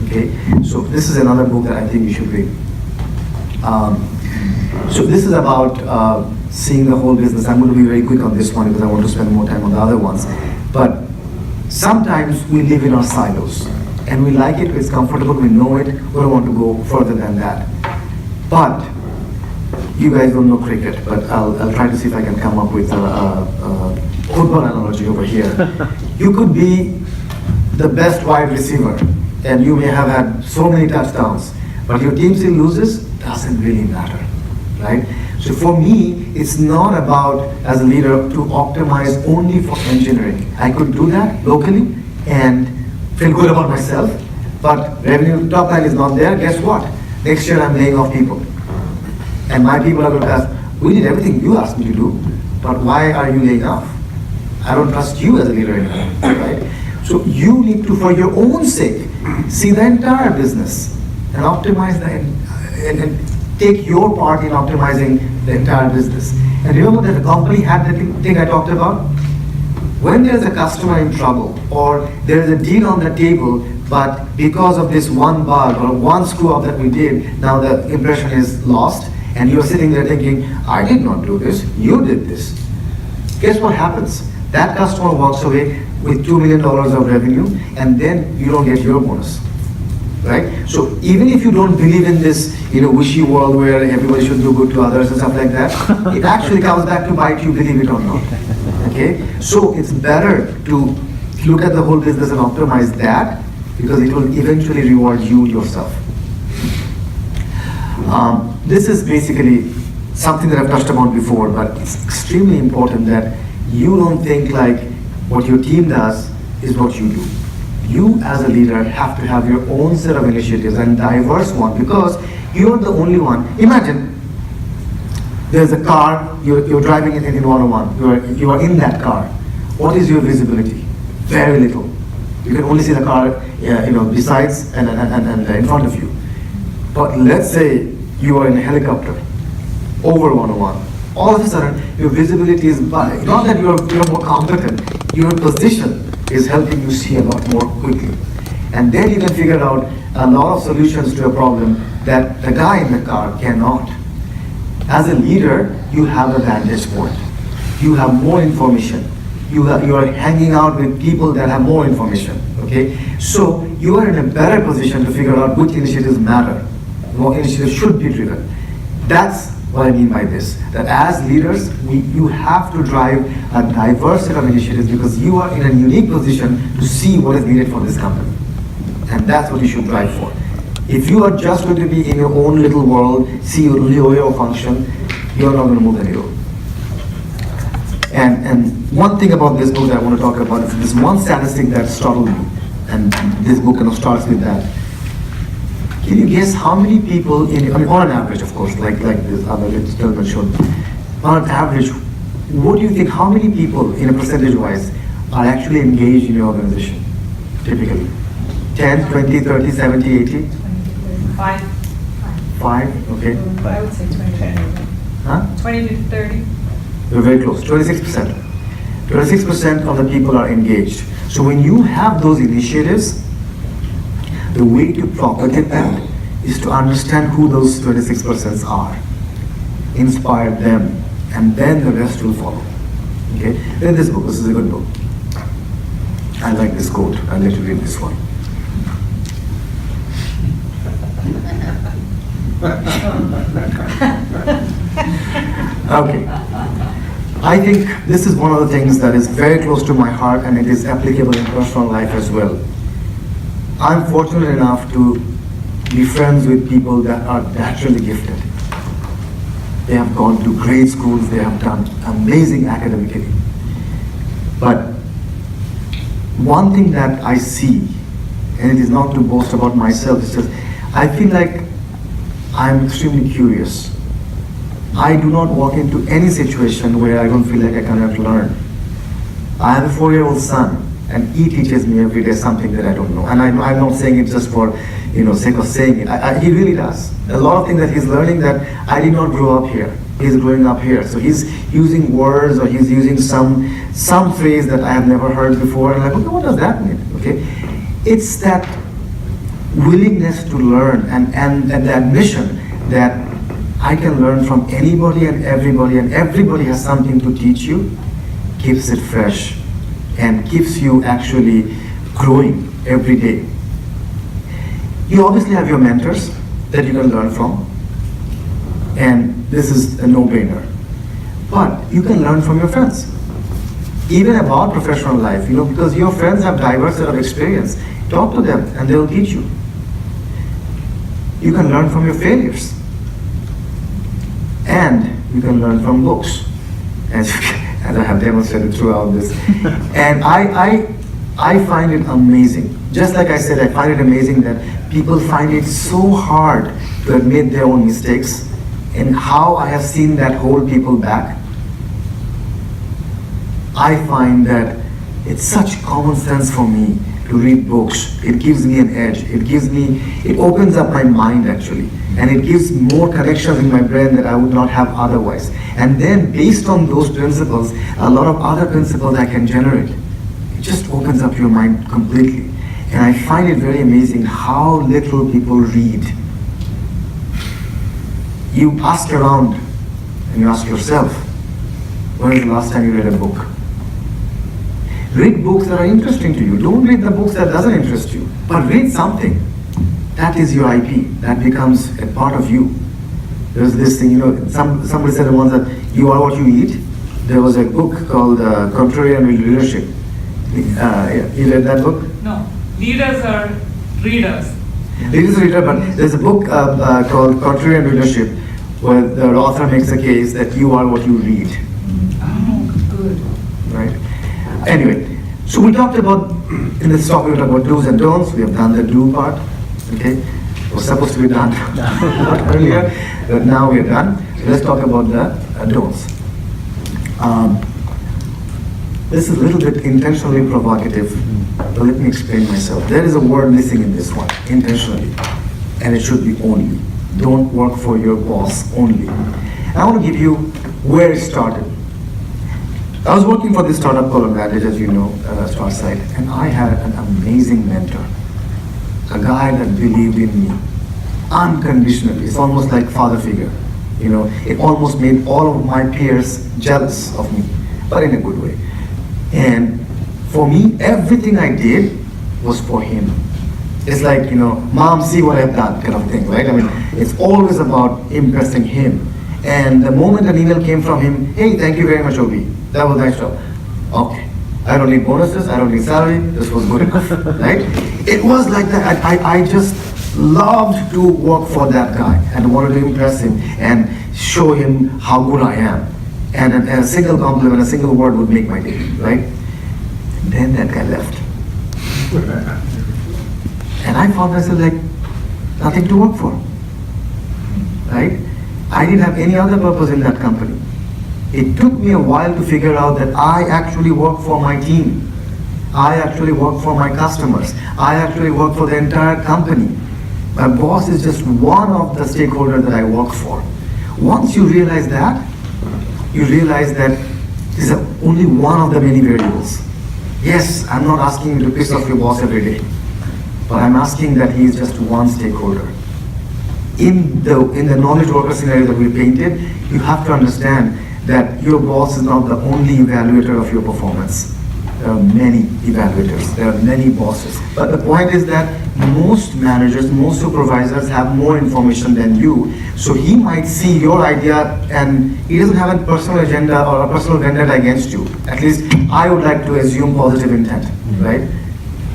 Okay? So this is another book that I think you should read. So this is about seeing the whole business. I'm going to be very quick on this one because I want to spend more time on the other ones. But sometimes we live in our silos and we like it, it's comfortable, we know it, we don't want to go further than that. But you guys don't know cricket, but I'll try to see if I can come up with a football analogy over here. You could be the best wide receiver, and you may have had so many touchdowns, but your team still loses, doesn't really matter, right? So for me, it's not about, as a leader, to optimize only for engineering. I could do that locally and feel good about myself, but revenue top line is not there. Guess what? Next year I'm laying off people. And my people are going to ask, we did everything you asked me to do, but why are you laying off? I don't trust you as a leader anymore, right? So you need to, for your own sake, see the entire business and optimize and take your part in optimizing the entire business. And remember that the company had the thing I talked about? When there's a customer in trouble or there's a deal on the table, but because of this one bug or one screw up that we did, now the impression is lost, and you're sitting there thinking, I did not do this, you did this. Guess what happens? That customer walks away, with $2 million of revenue, and then you don't get your bonus, right? So even if you don't believe in this, wishy world where everybody should do good to others and stuff like that, it actually comes back to bite you, believe it or not, okay? So it's better to look at the whole business and optimize that, because it will eventually reward you yourself. This is basically something that I've touched upon before, but it's extremely important that you don't think like what your team does is what you do. You as a leader have to have your own set of initiatives, and diverse one, because you're the only one. Imagine there's a car, you're driving it in 101, you are in that car. What is your visibility? Very little. You can only see the car, besides and in front of you. But let's say you are in a helicopter over 101. All of a sudden, your visibility is not that you're more competent, your position is helping you see a lot more quickly. And then you can figure out a lot of solutions to a problem that the guy in the car cannot. As a leader, you have a vantage point. You have more information. You are hanging out with people that have more information, okay? So you are in a better position to figure out which initiatives matter, what initiatives should be driven. That's what I mean by this, that as leaders, you have to drive a diverse set of initiatives, because you are in a unique position to see what is needed for this company. And that's what you should drive for. If you are just going to be in your own little world, see your yo-yo function, you're not going to move the needle. And one thing about this book that I want to talk about is this one statistic that startled me, and this book starts with that. Can you guess how many people on an average, of course, like this other gentleman showed, on an average, what do you think, how many people in a percentage-wise are actually engaged in your organization, typically? 10, 20, 30, 70, 80? 5. 5, okay. I would say 20 to 30. Huh? 20 to 30. You're very close, 26%. 26% of the people are engaged. So when you have those initiatives, the way to propagate that is to understand who those 26% are, inspire them, and then the rest will follow. Okay? Then this book, this is a good book. I like this quote. I'll let you read this one. Okay. I think this is one of the things that is very close to my heart, and it is applicable in personal life as well. I'm fortunate enough to be friends with people that are naturally gifted. They have gone to great schools, they have done amazing academically. But one thing that I see, and it is not to boast about myself, it's just I feel like I'm extremely curious. I do not walk into any situation where I don't feel like I cannot learn. I have a 4-year-old son, and he teaches me every day something that I don't know. And I'm not saying it just for sake of saying it. He really does. A lot of things that he's learning that I did not grow up here. He's growing up here. So he's using words, or he's using some phrase that I have never heard before. And I'm like, okay, what does that mean? Okay, it's that willingness to learn and the admission that I can learn from anybody and everybody has something to teach you, keeps it fresh and keeps you actually growing every day. You obviously have your mentors that you can learn from, and this is a no-brainer. But you can learn from your friends, even about professional life, because your friends have diverse set of experience. Talk to them and they'll teach you. You can learn from your failures. And you can learn from books, as I have demonstrated throughout this. And I find it amazing. Just like I said, I find it amazing that people find it so hard to admit their own mistakes, and how I have seen that hold people back. I find that it's such common sense for me to read books. It gives me an edge. It opens up my mind actually. And it gives more connections in my brain that I would not have otherwise. And then based on those principles, a lot of other principles I can generate. It just opens up your mind completely. And I find it very amazing how little people read. You ask around and you ask yourself, when is the last time you read a book? Read books that are interesting to you. Don't read the books that doesn't interest you, but read something. That is your IP. That becomes a part of you. There's this thing, somebody said once that you are what you eat. There was a book called Contrarian Leadership. You read that book? No, leaders are readers. Leaders are reader, but there's a book called Contrarian Leadership where the author makes a case that you are what you read. Oh, good. Right? Anyway, so we talked about, in this talk we talked about do's and don'ts. We have done the do part, okay? It was supposed to be done earlier, but now we're done. So let's talk about the don'ts. This is a little bit intentionally provocative, but let me explain myself. There is a word missing in this one, intentionally, and it should be only. Don't work for your boss only. I want to give you where it started. I was working for this startup called Advantage, as you know, StarSite, and I had an amazing mentor, a guy that believed in me unconditionally. It's almost like father figure. It almost made all of my peers jealous of me, but in a good way. And for me, everything I did was for him. It's like, mom, see what I've done kind of thing, right? I mean, it's always about impressing him. And the moment an email came from him, hey, thank you very much, Obi. That was nice job. Okay. I don't need bonuses, I don't need salary, this was good enough, right? It was like that. I just loved to work for that guy and wanted to impress him and show him how good I am. And a single compliment, a single word would make my day, right? Then that guy left. And I found myself like nothing to work for, right? I didn't have any other purpose in that company. It took me a while to figure out that I actually work for my team. I actually work for my customers. I actually work for the entire company. My boss is just one of the stakeholders that I work for. Once you realize that, you realize that this is only one of the many variables. Yes, I'm not asking you to piss off your boss every day, but I'm asking that he is just one stakeholder. In the knowledge worker scenario that we painted, you have to understand that your boss is not the only evaluator of your performance. There are many evaluators, there are many bosses. But the point is that most managers, most supervisors have more information than you. So he might see your idea and he doesn't have a personal agenda or a personal vendetta against you. At least I would like to assume positive intent, right?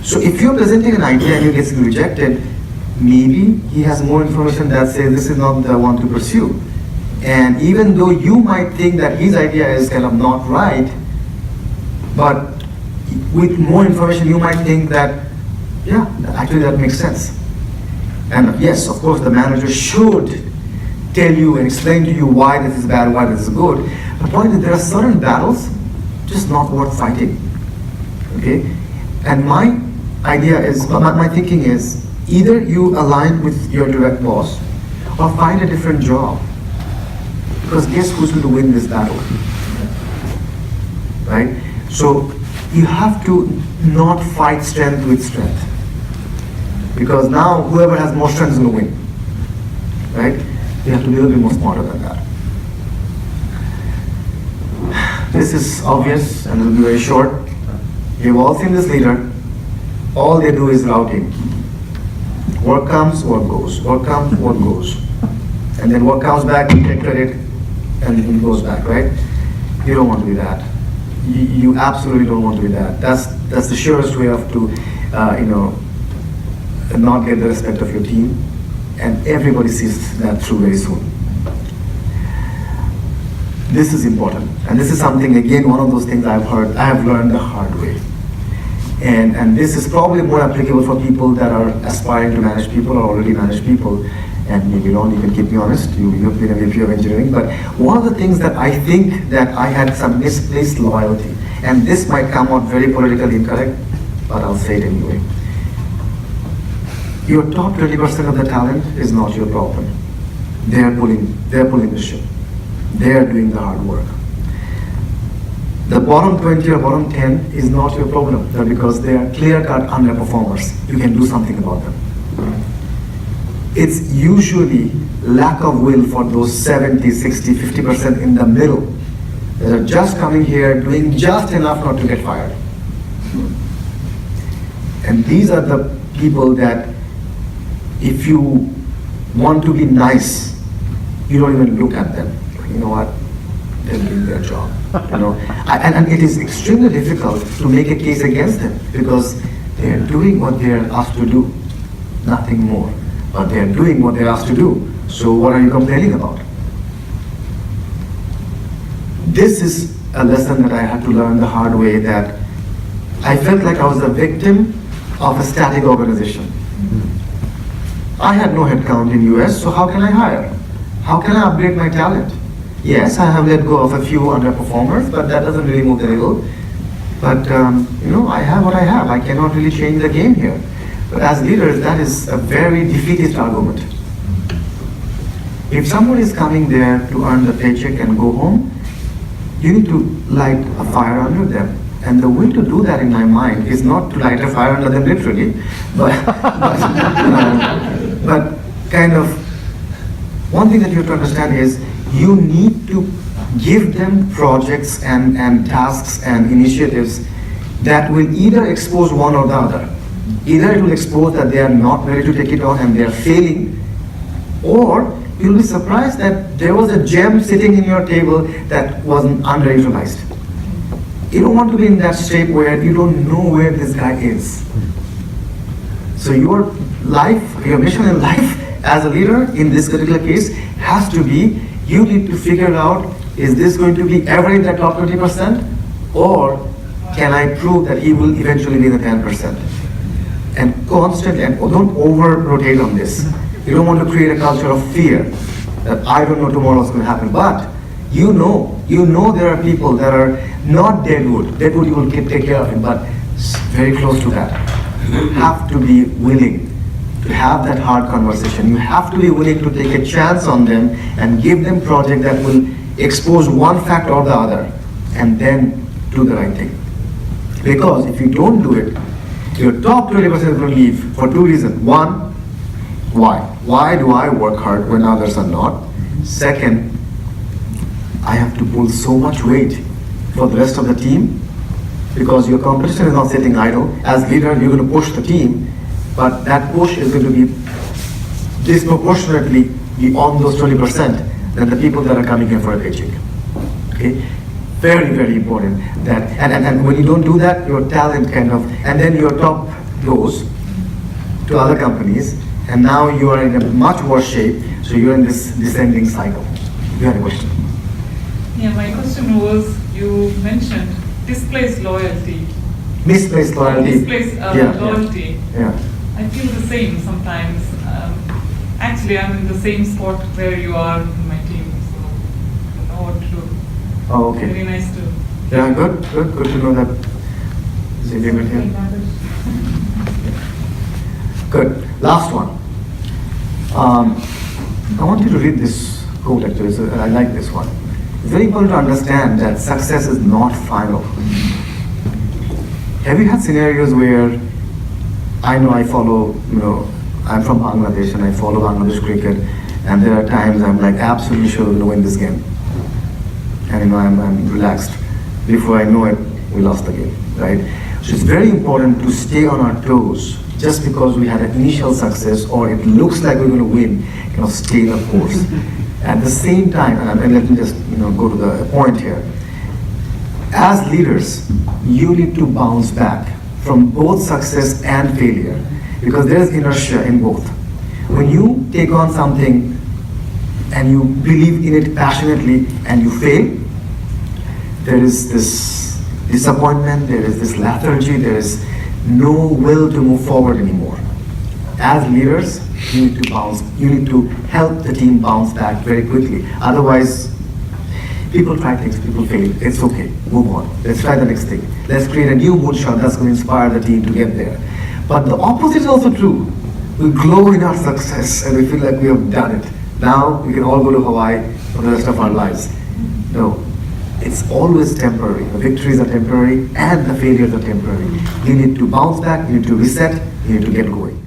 So if you're presenting an idea and it gets rejected, maybe he has more information that says this is not the one to pursue. And even though you might think that his idea is kind of not right, but with more information you might think that, yeah, actually that makes sense. And yes, of course the manager should tell you and explain to you why this is bad, why this is good. The point is there are certain battles just not worth fighting, okay? And my idea is, my thinking is, either you align with your direct boss or find a different job. Because guess who's going to win this battle? Right? So you have to not fight strength with strength. Because now whoever has more strength is going to win. Right? You have to be a little bit more smarter than that. This is obvious and it will be very short. You've all seen this leader. All they do is routing. Work comes, work goes. Work comes, work goes. And then work comes back, you take credit, and it goes back, right? You don't want to be that. You absolutely don't want to be that. That's the surest way of to, not get the respect of your team. And everybody sees that through very soon. This is important. And this is something, again, one of those things I have learned the hard way. And this is probably more applicable for people that are aspiring to manage people or already manage people. And maybe Ron, you can keep me honest, you've been a VP of engineering, but one of the things that I think that I had some misplaced loyalty, and this might come out very politically incorrect, but I'll say it anyway. Your top 20% of the talent is not your problem. They're pulling the ship. They're doing the hard work. The bottom 20 or bottom 10 is not your problem, because they are clear-cut underperformers. You can do something about them. It's usually lack of will for those 70, 60, 50% in the middle that are just coming here doing just enough not to get fired. And these are the people that if you want to be nice, you don't even look at them. You know what? They're doing their job. You know, and it is extremely difficult to make a case against them because they're doing what they're asked to do, nothing more. But they're doing what they're asked to do. So what are you complaining about? This is a lesson that I had to learn the hard way, that I felt like I was a victim of a static organization. I had no headcount in US, so how can I hire? How can I upgrade my talent? Yes, I have let go of a few underperformers, but that doesn't really move the needle. But you know, I have what I have. I cannot really change the game here. But as leaders, that is a very defeatist argument. If someone is coming there to earn the paycheck and go home, you need to light a fire under them. And the way to do that in my mind is not to light a fire under them literally, but kind of, one thing that you have to understand is you need to give them projects and tasks and initiatives that will either expose one or the other. Either it will expose that they are not ready to take it on and they are failing, or you'll be surprised that there was a gem sitting in your table that wasn't underutilized. You don't want to be in that state where you don't know where this guy is. So your life, your mission in life as a leader in this particular case has to be, you need to figure out, is this going to be ever in that top 20%? Or can I prove that he will eventually be in the 10%? And constantly, and don't over-rotate on this. You don't want to create a culture of fear that I don't know tomorrow what's going to happen. But you know there are people that are not deadwood. Deadwood you will take care of him, but very close to that. You have to be willing to have that hard conversation. You have to be willing to take a chance on them and give them project that will expose one fact or the other, and then do the right thing. Because if you don't do it, your top 20% is going to leave for two reasons. One, why? Why do I work hard when others are not? Second, I have to pull so much weight for the rest of the team because your competition is not sitting idle. As leader, you're going to push the team, but that push is going to be disproportionately beyond those 20% than the people that are coming here for a paycheck. Okay? Very, very important. That and when you don't do that, your talent kind of, and then your top goes to other companies, and now you are in a much worse shape, so you're in this descending cycle. You had a question? Yeah, my question was, you mentioned displaced loyalty. Misplaced loyalty. Displaced loyalty. Yeah. I feel the same sometimes. Actually, I'm in the same spot where you are in my team, so I don't know what to do. Oh, okay. Very nice to. Yeah, good to know that. Is it good here? Good. Last one. I want you to read this quote actually. So I like this one. It's very important to understand that success is not final. Have you had scenarios where I know I follow, I'm from Bangladesh and I follow Bangladesh cricket, and there are times I'm like absolutely sure we're going to win this game. And I'm relaxed. Before I know it, we lost the game, right? So it's very important to stay on our toes. Just because we had an initial success or it looks like we're going to win, stay the course. At the same time, and let me just go to the point here. As leaders, you need to bounce back from both success and failure because there is inertia in both. When you take on something and you believe in it passionately and you fail, there is this disappointment, there is this lethargy, there is no will to move forward anymore. As leaders, you need to help the team bounce back very quickly. Otherwise, people try things, people fail. It's okay, move on. Let's try the next thing. Let's create a new moonshot that's going to inspire the team to get there. But the opposite is also true. We glow in our success and we feel like we have done it. Now we can all go to Hawaii for the rest of our lives. No, it's always temporary. The victories are temporary and the failures are temporary. You need to bounce back, you need to reset, you need to get going.